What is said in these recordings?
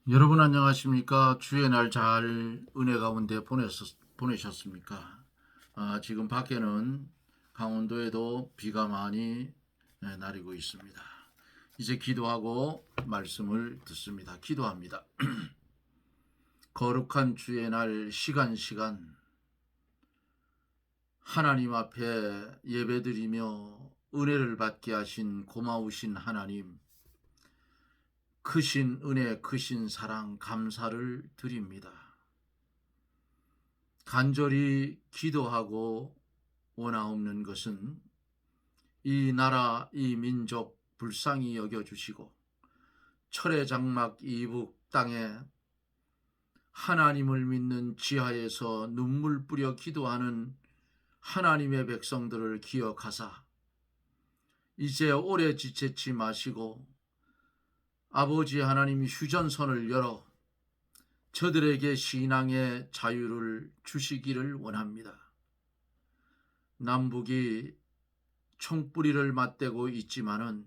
여러분 안녕하십니까? 주의 날 잘 은혜 가운데 보내셨습니까? 지금 밖에는 강원도에도 비가 많이 내리고 있습니다. 이제 기도하고 말씀을 듣습니다. 기도합니다. 거룩한 주의 날 시간 하나님 앞에 예배드리며 은혜를 받게 하신 고마우신 하나님, 크신 은혜, 크신 사랑 감사를 드립니다. 간절히 기도하고 원하옵는 것은 이 나라, 이 민족 불쌍히 여겨주시고 철의 장막 이북 땅에 하나님을 믿는 지하에서 눈물 뿌려 기도하는 하나님의 백성들을 기억하사 이제 오래 지체치 마시고 아버지 하나님이 휴전선을 열어 저들에게 신앙의 자유를 주시기를 원합니다. 남북이 총뿌리를 맞대고 있지만은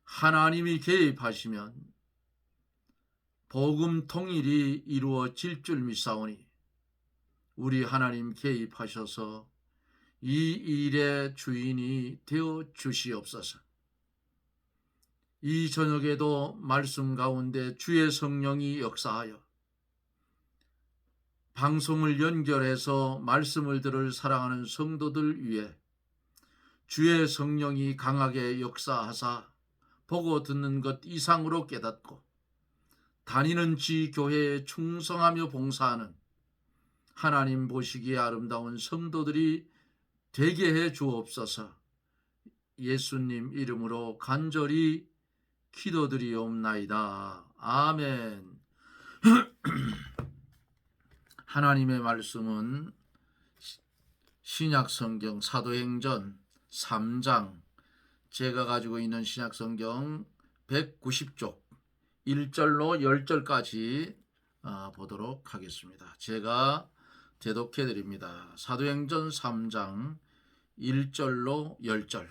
하나님이 개입하시면 복음 통일이 이루어질 줄 믿사오니 우리 하나님 개입하셔서 이 일의 주인이 되어 주시옵소서. 이 저녁에도 말씀 가운데 주의 성령이 역사하여 방송을 연결해서 말씀을 들을 사랑하는 성도들 위해 주의 성령이 강하게 역사하사 보고 듣는 것 이상으로 깨닫고 다니는 지 교회에 충성하며 봉사하는 하나님 보시기에 아름다운 성도들이 되게 해 주옵소서. 예수님 이름으로 간절히 기도드리옵나이다. 아멘. 하나님의 말씀은 신약성경 사도행전 3장, 제가 가지고 있는 신약성경 190쪽 1절로 10절까지 보도록 하겠습니다. 제가 대독해 드립니다. 사도행전 3장 1절로 10절.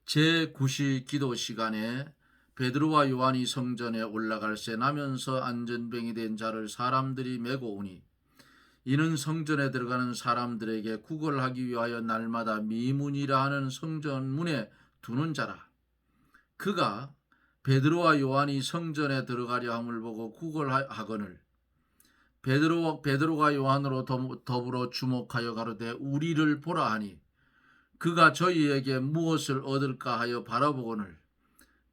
제9시 기도 시간에 베드로와 요한이 성전에 올라갈새 나면서 안전병이 된 자를 사람들이 메고 오니 이는 성전에 들어가는 사람들에게 구걸하기 위하여 날마다 미문이라 하는 성전 문에 두는 자라. 그가 베드로와 요한이 성전에 들어가려 함을 보고 구걸하거늘 베드로가 요한으로 더불어 주목하여 가로되 우리를 보라 하니 그가 저희에게 무엇을 얻을까 하여 바라보거늘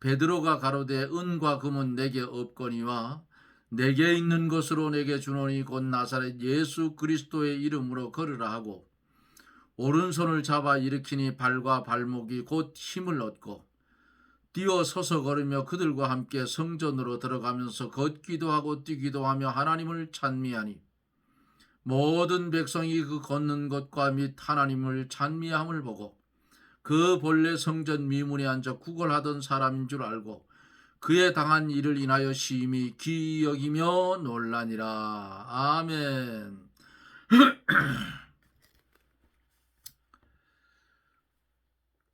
베드로가 가로되 은과 금은 내게 없거니와 내게 있는 것으로 내게 주노니 곧 나사렛 예수 그리스도의 이름으로 걸으라 하고 오른손을 잡아 일으키니 발과 발목이 곧 힘을 얻고 뛰어 서서 걸으며 그들과 함께 성전으로 들어가면서 걷기도 하고 뛰기도 하며 하나님을 찬미하니 모든 백성이 그 걷는 것과 및 하나님을 찬미함을 보고 그 본래 성전 미문에 앉아 구걸하던 사람인 줄 알고 그에 당한 일을 인하여 심히 기이 여기며 놀라니라. 아멘.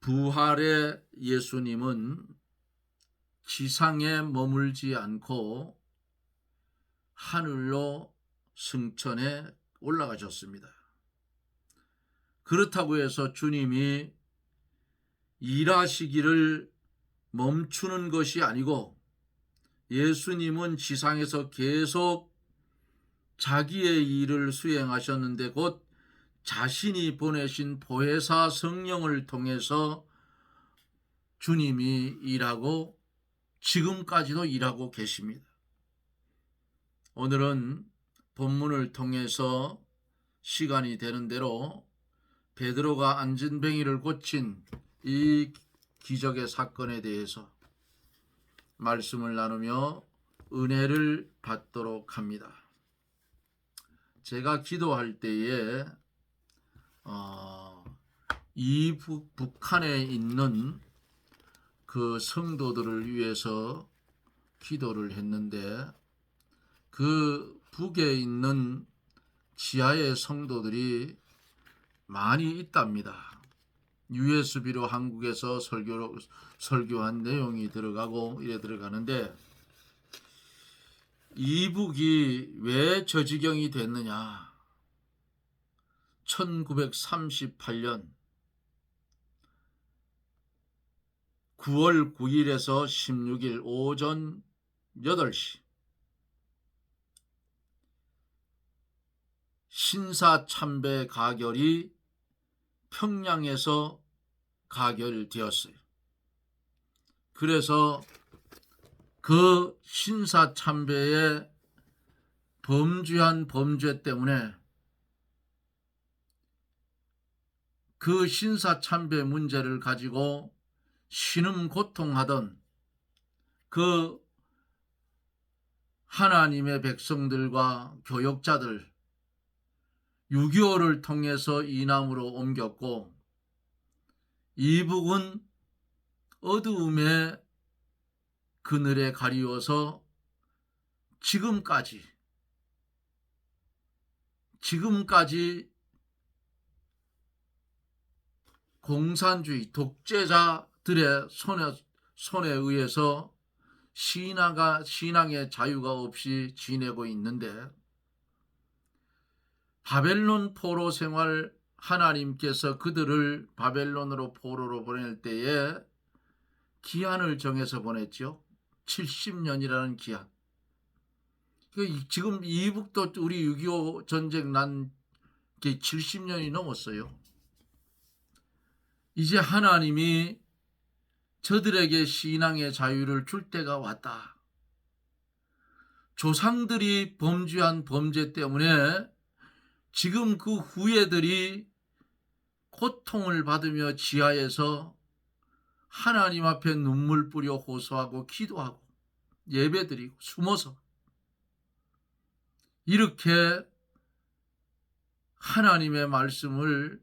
부활의 예수님은 지상에 머물지 않고 하늘로 승천해 올라가셨습니다. 그렇다고 해서 주님이 일하시기를 멈추는 것이 아니고 예수님은 지상에서 계속 자기의 일을 수행하셨는데 곧 자신이 보내신 보혜사 성령을 통해서 주님이 일하고 지금까지도 일하고 계십니다. 오늘은 본문을 통해서 시간이 되는 대로 베드로가 안전뱅이를 고친 이 기적의 사건에 대해서 말씀을 나누며 은혜를 받도록 합니다. 제가 기도할 때에 이 북한에 있는 그 성도들을 위해서 기도를 했는데 그 북에 있는 지하의 성도들이 많이 있답니다. USB로 한국에서 설교한 내용이 들어가고 이래 들어가는데 이북이 왜 저 지경이 됐느냐? 1938년 9월 9일에서 16일 오전 8시 신사참배 가결이 평양에서 가결되었어요. 그래서 그 신사참배의 범죄한 범죄 때문에 그 신사참배 문제를 가지고 신음고통하던 그 하나님의 백성들과 교역자들 6.25를 통해서 이남으로 옮겼고, 이북은 어두움의 그늘에 가리워서 지금까지 공산주의 독재자들의 손에 의해서 신앙의 자유가 없이 지내고 있는데, 바벨론 포로 생활 하나님께서 그들을 바벨론으로 포로로 보낼 때에 기한을 정해서 보냈죠. 70년이라는 기한. 지금 이북도 우리 6.25 전쟁 난 게 70년이 넘었어요. 이제 하나님이 저들에게 신앙의 자유를 줄 때가 왔다. 조상들이 범죄한 범죄 때문에 지금 그 후예들이 고통을 받으며 지하에서 하나님 앞에 눈물 뿌려 호소하고 기도하고 예배드리고 숨어서 이렇게 하나님의 말씀을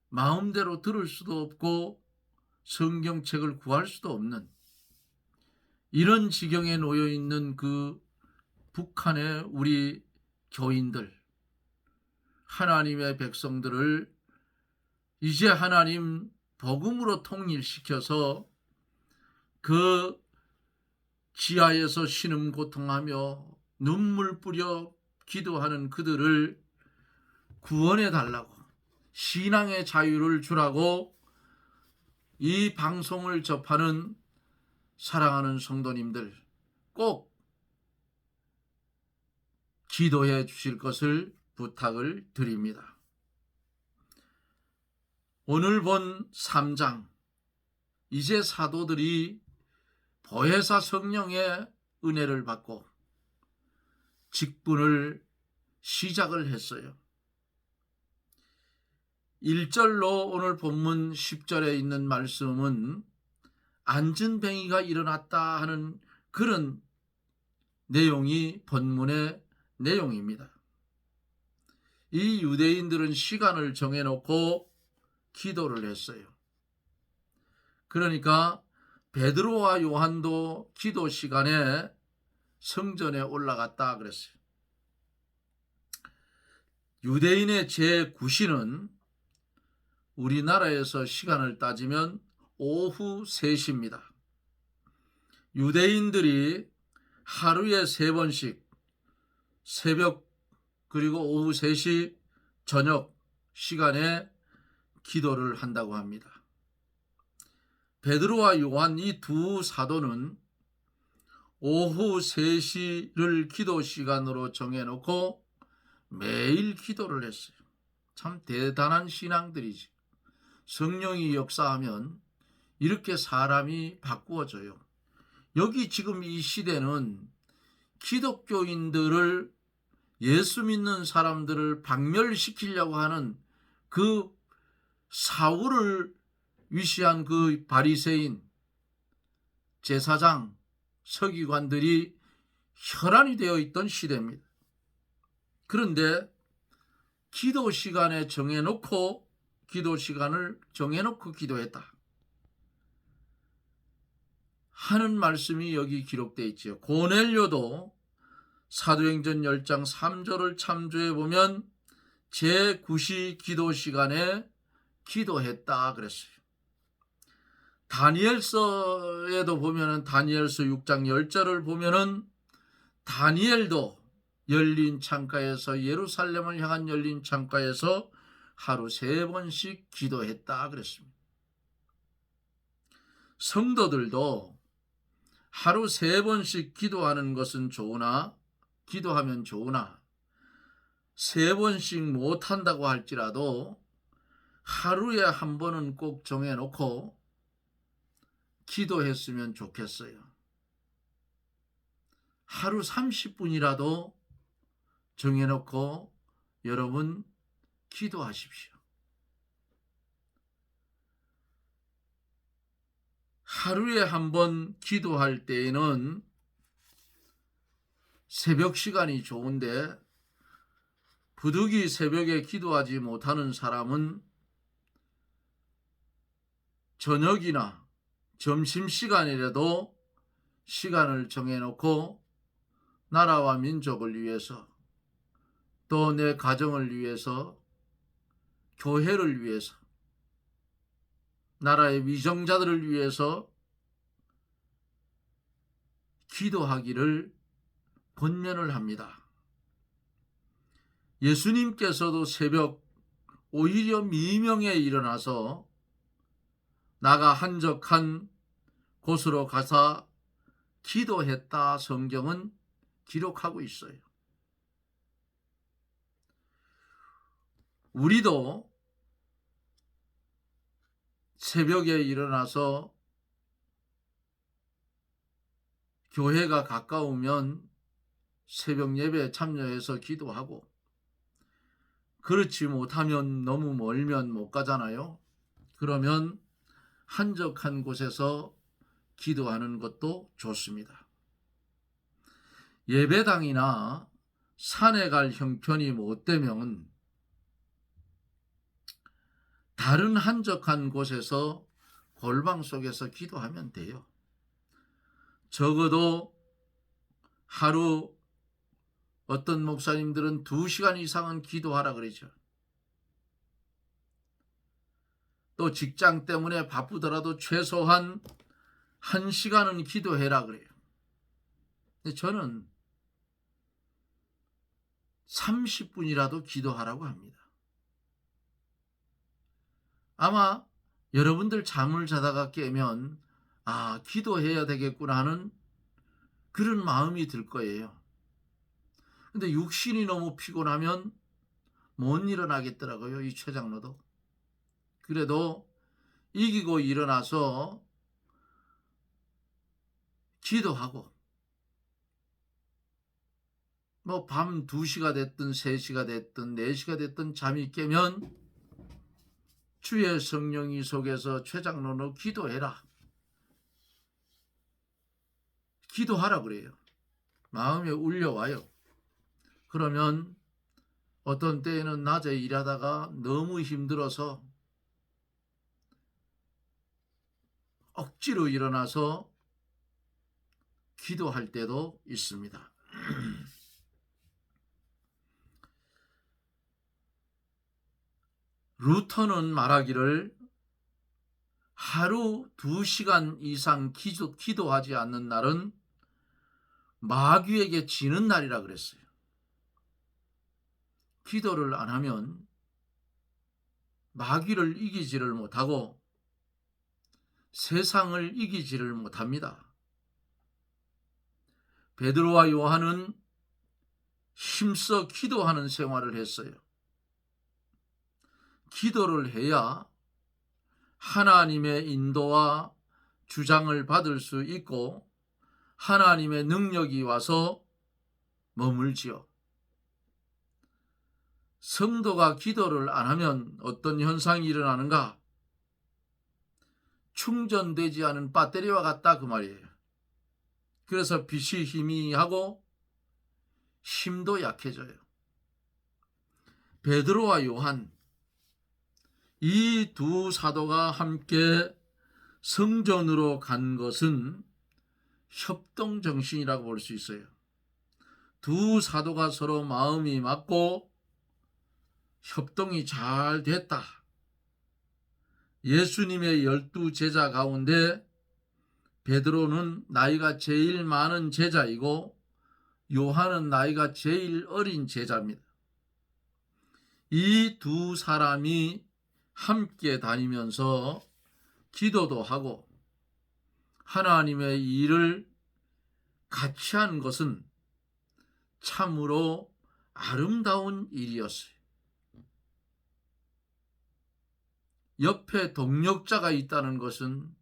마음대로 들을 수도 없고 성경책을 구할 수도 없는 이런 지경에 놓여 있는 그 북한의 우리 교인들, 하나님의 백성들을 이제 하나님 복음으로 통일시켜서 그 지하에서 신음고통하며 눈물 뿌려 기도하는 그들을 구원해 달라고, 신앙의 자유를 주라고 이 방송을 접하는 사랑하는 성도님들 꼭 기도해 주실 것을 부탁을 드립니다. 오늘 본 3장, 이제 사도들이 보혜사 성령의 은혜를 받고 직분을 시작을 했어요. 1절로 오늘 본문 10절에 있는 말씀은 안전뱅이가 일어났다 하는 그런 내용이 본문의 내용입니다. 이 유대인들은 시간을 정해놓고 기도를 했어요. 그러니까 베드로와 요한도 기도 시간에 성전에 올라갔다 그랬어요. 유대인의 제9시는 우리나라에서 시간을 따지면 오후 3시입니다. 유대인들이 하루에 3번씩 새벽 그리고 오후 3시 저녁 시간에 기도를 한다고 합니다. 베드로와 요한 이 두 사도는 오후 3시를 기도 시간으로 정해놓고 매일 기도를 했어요. 참 대단한 신앙들이지. 성령이 역사하면 이렇게 사람이 바꾸어져요. 여기 지금 이 시대는 기독교인들을, 예수 믿는 사람들을 박멸시키려고 하는 그 사울을 위시한 그 바리새인, 제사장, 서기관들이 혈안이 되어 있던 시대입니다. 그런데 기도 시간을 정해놓고 기도했다 하는 말씀이 여기 기록되어 있지요. 고넬료도 사도행전 10장 3절을 참조해 보면 제9시 기도 시간에 기도했다 그랬어요. 다니엘서에도 보면은 다니엘서 6장 10절을 보면은 다니엘도 열린 창가에서, 예루살렘을 향한 열린 창가에서 하루 3번씩 기도했다 그랬습니다. 성도들도 하루 3번씩 기도하는 것은 좋으나, 기도하면 좋으나 3번씩 못한다고 할지라도 하루에 한 번은 꼭 정해놓고 기도했으면 좋겠어요. 하루 30분이라도 정해놓고 여러분 기도하십시오. 하루에 한 번 기도할 때에는 새벽 시간이 좋은데, 부득이 새벽에 기도하지 못하는 사람은 저녁이나 점심시간이라도 시간을 정해놓고 나라와 민족을 위해서, 또 내 가정을 위해서, 교회를 위해서, 나라의 위정자들을 위해서 기도하기를 권면을 합니다. 예수님께서도 새벽 오히려 미명에 일어나서 나가 한적한 곳으로 가서 기도했다 성경은 기록하고 있어요. 우리도 새벽에 일어나서 교회가 가까우면 새벽 예배에 참여해서 기도하고, 그렇지 못하면, 너무 멀면 못 가잖아요. 그러면 한적한 곳에서 기도하는 것도 좋습니다. 예배당이나 산에 갈 형편이 못 되면 다른 한적한 곳에서 골방 속에서 기도하면 돼요. 적어도 하루, 어떤 목사님들은 2시간 이상은 기도하라 그러죠. 또 직장 때문에 바쁘더라도 최소한 1시간은 기도해라 그래요. 근데 저는 30분이라도 기도하라고 합니다. 아마 여러분들 잠을 자다가 깨면 기도해야 되겠구나 하는 그런 마음이 들 거예요. 근데 육신이 너무 피곤하면 못 일어나겠더라고요, 이 최장로도. 그래도 이기고 일어나서 기도하고, 밤 2시가 됐든 3시가 됐든 4시가 됐든 잠이 깨면 주의 성령이 속에서 최장로는 기도해라, 기도하라 그래요. 마음에 울려와요. 그러면 어떤 때에는 낮에 일하다가 너무 힘들어서 억지로 일어나서 기도할 때도 있습니다. 루터는 말하기를 하루 2시간 이상 기도하지 않는 날은 마귀에게 지는 날이라 그랬어요. 기도를 안 하면 마귀를 이기지를 못하고 세상을 이기지를 못합니다. 베드로와 요한은 힘써 기도하는 생활을 했어요. 기도를 해야 하나님의 인도와 주장을 받을 수 있고 하나님의 능력이 와서 머물지요. 성도가 기도를 안 하면 어떤 현상이 일어나는가? 충전되지 않은 배터리와 같다 그 말이에요. 그래서 빛이 희미하고 힘도 약해져요. 베드로와 요한, 이 두 사도가 함께 성전으로 간 것은 협동정신이라고 볼 수 있어요. 두 사도가 서로 마음이 맞고 협동이 잘 됐다. 예수님의 12 제자 가운데 베드로는 나이가 제일 많은 제자이고 요한은 나이가 제일 어린 제자입니다. 이 두 사람이 함께 다니면서 기도도 하고 하나님의 일을 같이 한 것은 참으로 아름다운 일이었어요. 옆에 동력자가 있다는 것은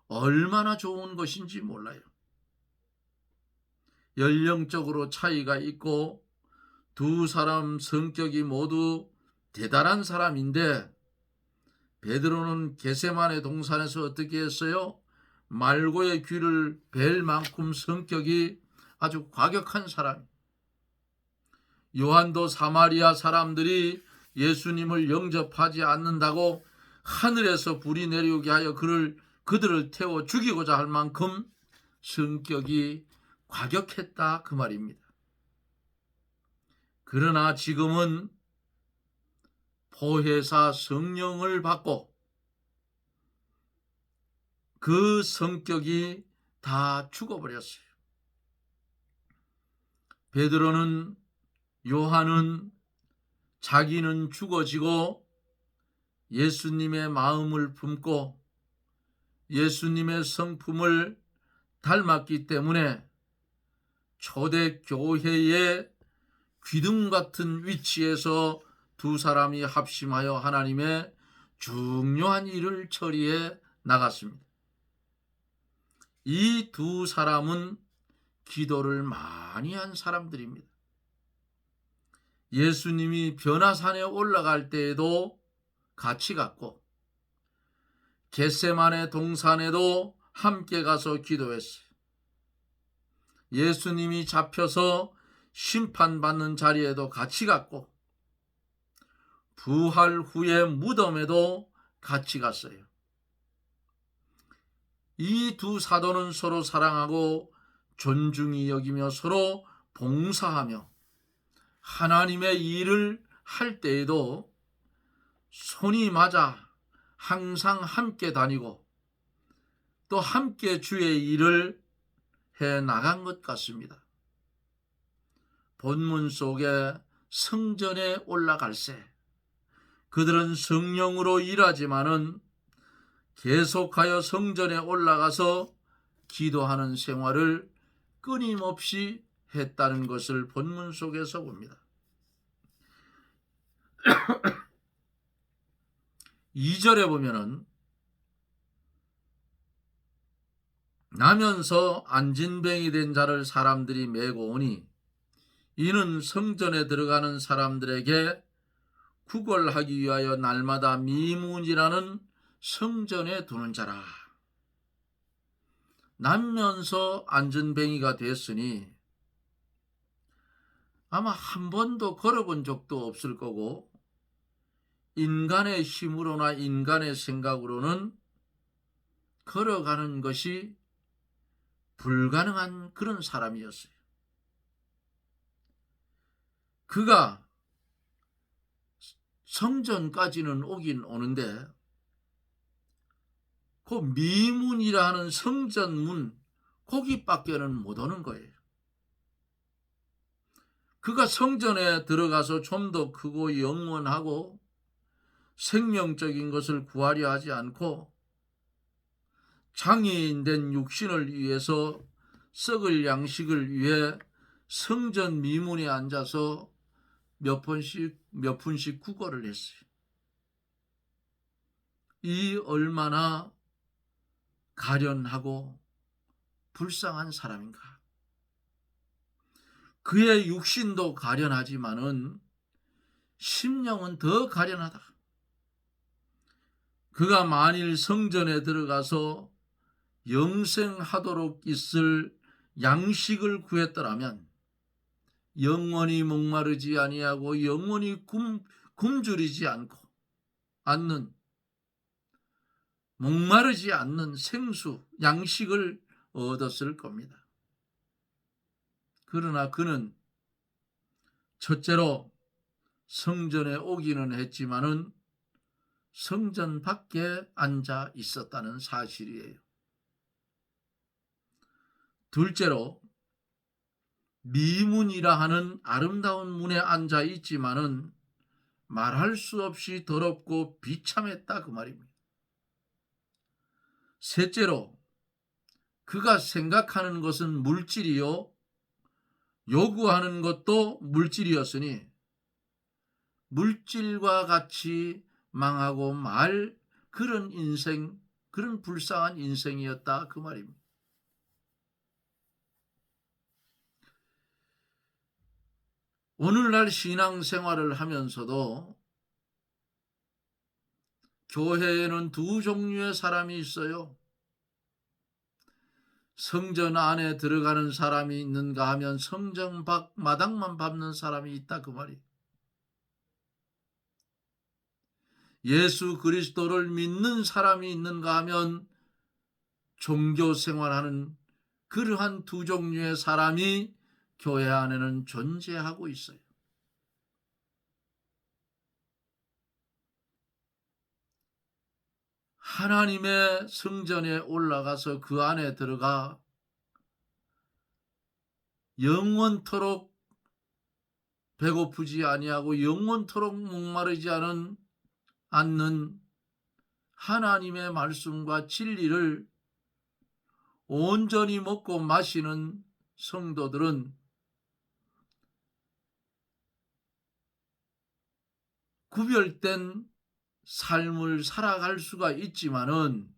얼마나 좋은 것인지 몰라요. 연령적으로 차이가 있고 두 사람 성격이 모두 대단한 사람인데 베드로는 겟세마네 동산에서 어떻게 했어요? 말고의 귀를 벨 만큼 성격이 아주 과격한 사람. 요한도 사마리아 사람들이 예수님을 영접하지 않는다고 하늘에서 불이 내려오게 하여 그들을 태워 죽이고자 할 만큼 성격이 과격했다 그 말입니다. 그러나 지금은 보혜사 성령을 받고 그 성격이 다 죽어버렸어요. 베드로는 요한은 자기는 죽어지고 예수님의 마음을 품고 예수님의 성품을 닮았기 때문에 초대교회의 귀등 같은 위치에서 두 사람이 합심하여 하나님의 중요한 일을 처리해 나갔습니다. 이 두 사람은 기도를 많이 한 사람들입니다. 예수님이 변화산에 올라갈 때에도 같이 갔고 겟세마네 동산에도 함께 가서 기도했어요. 예수님이 잡혀서 심판받는 자리에도 같이 갔고 부활 후에 무덤에도 같이 갔어요. 이 두 사도는 서로 사랑하고 존중히 여기며 서로 봉사하며 하나님의 일을 할 때에도 손이 맞아 항상 함께 다니고 또 함께 주의 일을 해 나간 것 같습니다. 본문 속에 성전에 올라갈새 그들은 성령으로 일하지만은 계속하여 성전에 올라가서 기도하는 생활을 끊임없이 했다는 것을 본문 속에서 봅니다. 2절에 보면은 나면서 안진뱅이 된 자를 사람들이 메고 오니 이는 성전에 들어가는 사람들에게 구걸하기 위하여 날마다 미문이라는 성전에 두는 자라. 나면서 안진뱅이가 됐으니 아마 한 번도 걸어본 적도 없을 거고 인간의 힘으로나 인간의 생각으로는 걸어가는 것이 불가능한 그런 사람이었어요. 그가 성전까지는 오긴 오는데 그 미문이라 하는 성전문 거기밖에는 못 오는 거예요. 그가 성전에 들어가서 좀 더 크고 영원하고 생명적인 것을 구하려 하지 않고 장애인된 육신을 위해서 썩을 양식을 위해 성전 미문에 앉아서 몇 분씩 구걸을 했어요. 이 얼마나 가련하고 불쌍한 사람인가. 그의 육신도 가련하지만은 심령은 더 가련하다. 그가 만일 성전에 들어가서 영생하도록 있을 양식을 구했더라면 영원히 목마르지 아니하고 영원히 굶주리지 않는 목마르지 않는 생수, 양식을 얻었을 겁니다. 그러나 그는 첫째로 성전에 오기는 했지만은 성전 밖에 앉아 있었다는 사실이에요. 둘째로 미문이라 하는 아름다운 문에 앉아 있지만은 말할 수 없이 더럽고 비참했다 그 말입니다. 셋째로 그가 생각하는 것은 물질이요 요구하는 것도 물질이었으니 물질과 같이 망하고 말 그런 인생, 그런 불쌍한 인생이었다 그 말입니다. 오늘날 신앙생활을 하면서도 교회에는 두 종류의 사람이 있어요. 성전 안에 들어가는 사람이 있는가 하면 성전 밖 마당만 밟는 사람이 있다 그 말이에요. 예수 그리스도를 믿는 사람이 있는가 하면 종교 생활하는 그러한 두 종류의 사람이 교회 안에는 존재하고 있어요. 하나님의 성전에 올라가서 그 안에 들어가 영원토록 배고프지 아니하고 영원토록 목마르지 않는 하나님의 말씀과 진리를 온전히 먹고 마시는 성도들은 구별된 삶을 살아갈 수가 있지만은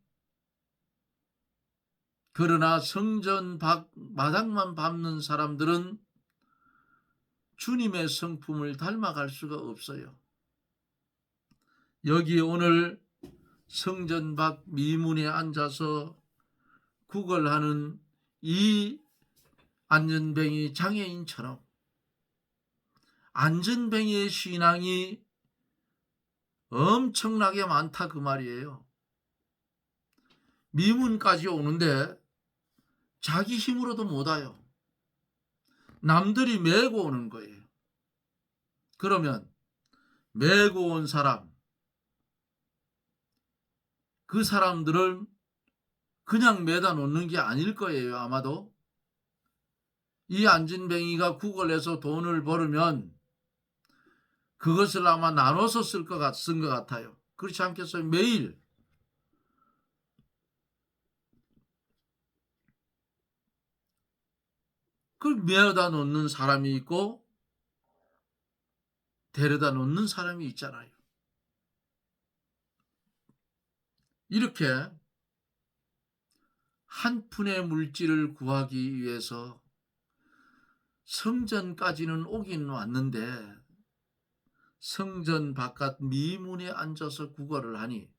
그러나 성전 밖 마당만 밟는 사람들은 주님의 성품을 닮아갈 수가 없어요. 여기 오늘 성전 밖 미문에 앉아서 구걸하는 이 안전뱅이 장애인처럼 안전뱅이의 신앙이 엄청나게 많다 그 말이에요. 미문까지 오는데 자기 힘으로도 못 와요. 남들이 메고 오는 거예요. 그러면 메고 온 사람, 그 사람들을 그냥 매다 놓는 게 아닐 거예요. 아마도 이 안진뱅이가 구걸해서 돈을 벌으면 그것을 아마 나눠서 쓴 것 같아요. 그렇지 않겠어요? 매일 그걸 메어다 놓는 사람이 있고 데려다 놓는 사람이 있잖아요. 이렇게 한 푼의 물질을 구하기 위해서 성전까지는 오긴 왔는데 성전 바깥 미문에 앉아서 구걸을 하니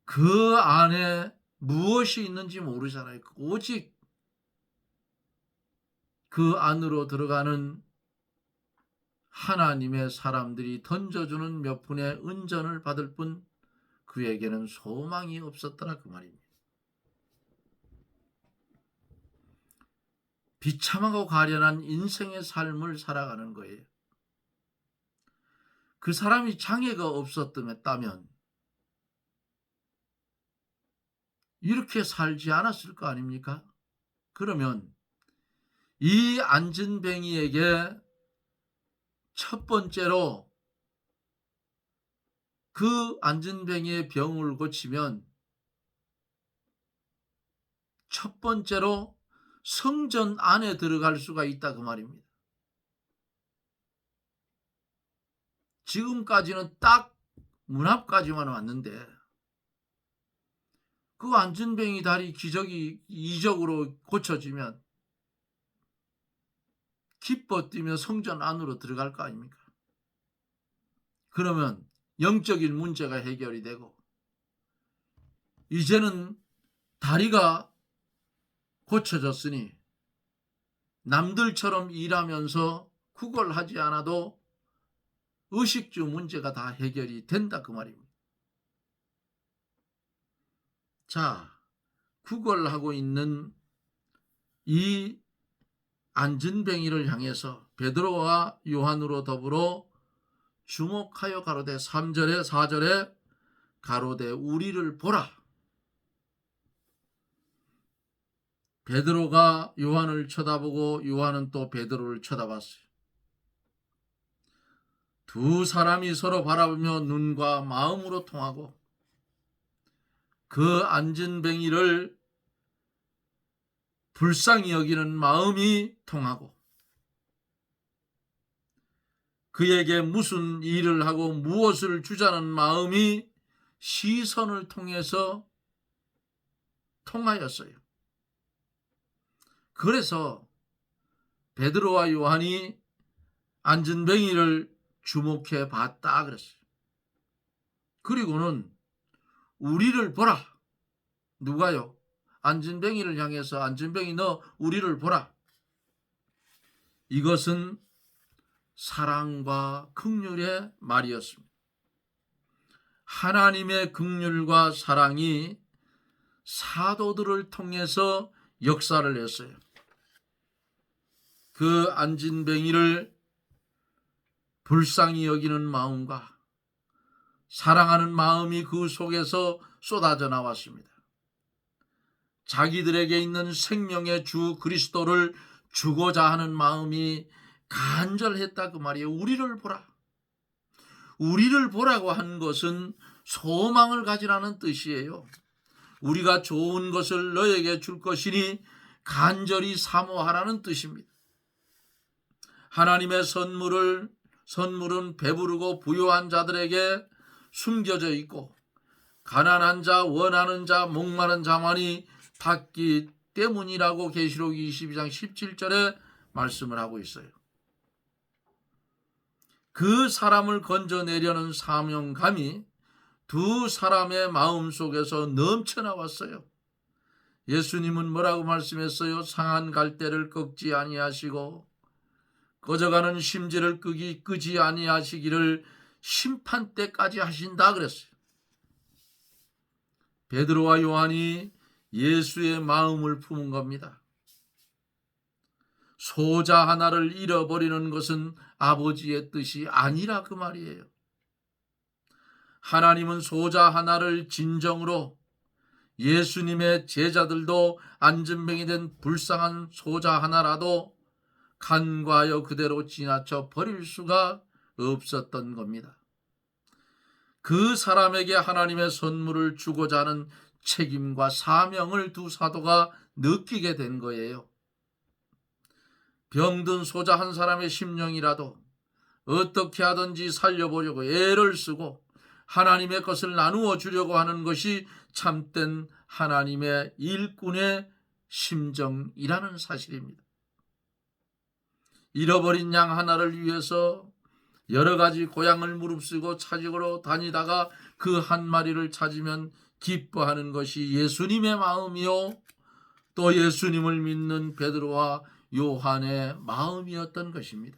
그 안에 무엇이 있는지 모르잖아요. 오직 그 안으로 들어가는 하나님의 사람들이 던져주는 몇 푼의 은전을 받을 뿐 그에게는 소망이 없었더라 그 말입니다. 비참하고 가련한 인생의 삶을 살아가는 거예요. 그 사람이 장애가 없었다면 이렇게 살지 않았을 거 아닙니까? 그러면 이 안진뱅이에게 첫 번째로 그 안진뱅이의 병을 고치면 첫 번째로 성전 안에 들어갈 수가 있다 그 말입니다. 지금까지는 딱 문 앞까지만 왔는데 그 안진뱅이 다리 기적이 이적으로 고쳐지면 기뻐 뛰며 성전 안으로 들어갈 거 아닙니까? 그러면 영적인 문제가 해결이 되고 이제는 다리가 고쳐졌으니 남들처럼 일하면서 구걸하지 않아도 의식주 문제가 다 해결이 된다 그 말입니다. 자, 구걸하고 있는 이 안진뱅이를 향해서 베드로와 요한으로 더불어 주목하여 가로되 3절에 4절에 가로되 우리를 보라. 베드로가 요한을 쳐다보고 요한은 또 베드로를 쳐다봤어요. 두 사람이 서로 바라보며 눈과 마음으로 통하고 그 안진뱅이를 불쌍히 여기는 마음이 통하고 그에게 무슨 일을 하고 무엇을 주자는 마음이 시선을 통해서 통하였어요. 그래서 베드로와 요한이 안진뱅이를 주목해 봤다 그랬어요. 그리고는 우리를 보라. 누가요? 안진뱅이를 향해서 안진뱅이 너 우리를 보라. 이것은 사랑과 긍휼의 말이었습니다. 하나님의 긍휼과 사랑이 사도들을 통해서 역사를 했어요. 그 안진뱅이를 불쌍히 여기는 마음과 사랑하는 마음이 그 속에서 쏟아져 나왔습니다. 자기들에게 있는 생명의 주 그리스도를 주고자 하는 마음이 간절했다 그 말이에요. 우리를 보라. 우리를 보라고 한 것은 소망을 가지라는 뜻이에요. 우리가 좋은 것을 너에게 줄 것이니 간절히 사모하라는 뜻입니다. 하나님의 선물은 배부르고 부유한 자들에게 숨겨져 있고 가난한 자, 원하는 자, 목마른 자만이 받기 때문이라고 계시록 22장 17절에 말씀을 하고 있어요. 그 사람을 건져내려는 사명감이 두 사람의 마음속에서 넘쳐나왔어요. 예수님은 뭐라고 말씀했어요? 상한 갈대를 꺾지 아니하시고 꺼져가는 심지를 끄지 아니하시기를 심판 때까지 하신다 그랬어요. 베드로와 요한이 예수의 마음을 품은 겁니다. 소자 하나를 잃어버리는 것은 아버지의 뜻이 아니라 그 말이에요. 하나님은 소자 하나를 진정으로 예수님의 제자들도 안진뱅이 된 불쌍한 소자 하나라도 간과하여 그대로 지나쳐 버릴 수가 없었던 겁니다. 그 사람에게 하나님의 선물을 주고자 하는 책임과 사명을 두 사도가 느끼게 된 거예요. 병든 소자 한 사람의 심령이라도 어떻게 하든지 살려보려고 애를 쓰고 하나님의 것을 나누어 주려고 하는 것이 참된 하나님의 일꾼의 심정이라는 사실입니다. 잃어버린 양 하나를 위해서 여러 가지 고향을 무릅쓰고 찾으러 다니다가 그 한 마리를 찾으면 기뻐하는 것이 예수님의 마음이요 또 예수님을 믿는 베드로와 요한의 마음이었던 것입니다.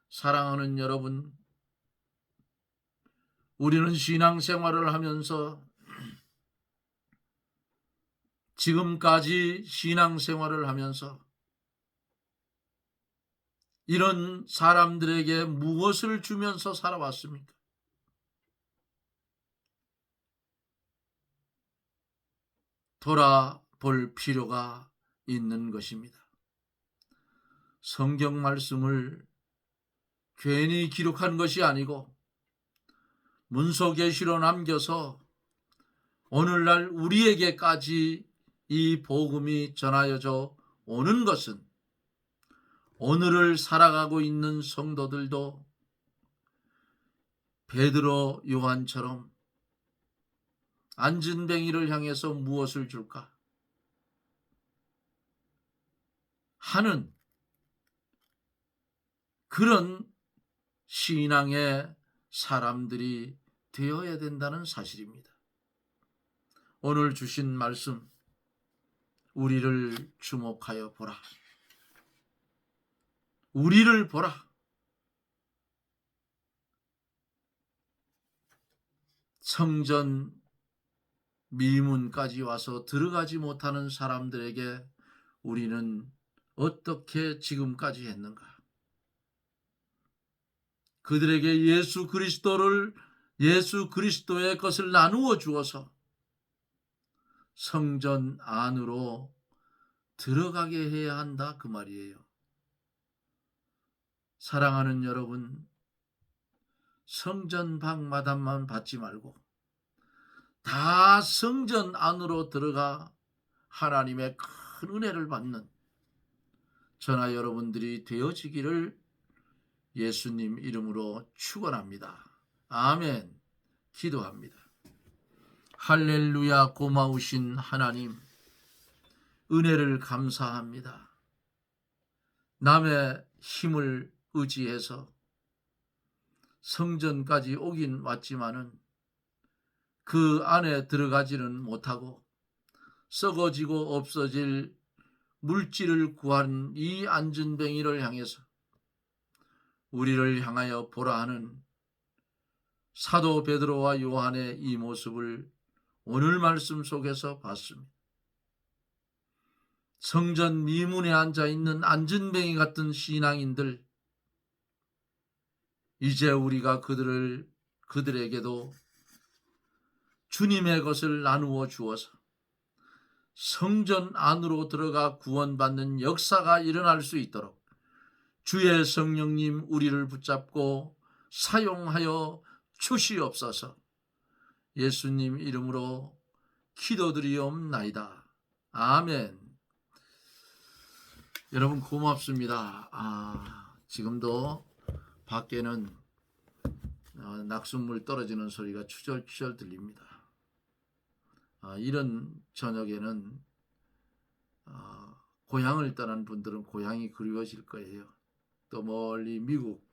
사랑하는 여러분, 우리는 신앙생활을 하면서 지금까지 신앙생활을 하면서 이런 사람들에게 무엇을 주면서 살아왔습니까? 돌아볼 필요가 있는 것입니다. 성경 말씀을 괜히 기록한 것이 아니고 문서계시로 남겨서 오늘날 우리에게까지 이 복음이 전하여져 오는 것은 오늘을 살아가고 있는 성도들도 베드로 요한처럼 안진뱅이를 향해서 무엇을 줄까 하는 그런 신앙의 사람들이 되어야 된다는 사실입니다. 오늘 주신 말씀, 우리를 주목하여 보라. 우리를 보라. 성전 미문까지 와서 들어가지 못하는 사람들에게 우리는 어떻게 지금까지 했는가? 그들에게 예수 그리스도의 것을 나누어 주어서 성전 안으로 들어가게 해야 한다 그 말이에요. 사랑하는 여러분, 성전 방마다만 받지 말고 다 성전 안으로 들어가 하나님의 큰 은혜를 받는 저나 여러분들이 되어지기를 예수님 이름으로 축원합니다. 아멘. 기도합니다. 할렐루야. 고마우신 하나님, 은혜를 감사합니다. 남의 힘을 의지해서 성전까지 오긴 왔지만은 그 안에 들어가지는 못하고 썩어지고 없어질 물질을 구한 이 안전뱅이를 향해서 우리를 향하여 보라 하는 사도 베드로와 요한의 이 모습을 오늘 말씀 속에서 봤습니다. 성전 미문에 앉아있는 안전뱅이 같은 신앙인들, 이제 우리가 그들에게도 주님의 것을 나누어 주어서 성전 안으로 들어가 구원받는 역사가 일어날 수 있도록 주의 성령님 우리를 붙잡고 사용하여 주시옵소서. 예수님 이름으로 기도드리옵나이다. 아멘. 여러분 고맙습니다. 지금도 밖에는 낙숫물 떨어지는 소리가 추절추절 들립니다. 이런 저녁에는 고향을 떠난 분들은 고향이 그리워질 거예요. 또 멀리 미국,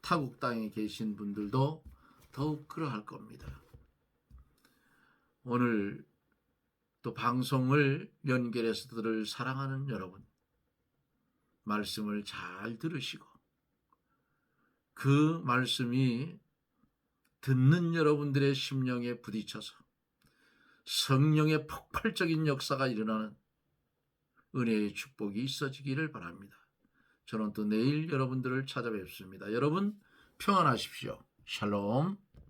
타국 땅에 계신 분들도 더욱 그러할 겁니다. 오늘 또 방송을 연결해서 들을 사랑하는 여러분, 말씀을 잘 들으시고 그 말씀이 듣는 여러분들의 심령에 부딪혀서 성령의 폭발적인 역사가 일어나는 은혜의 축복이 있어지기를 바랍니다. 저는 또 내일 여러분들을 찾아뵙습니다. 여러분 평안하십시오. 샬롬.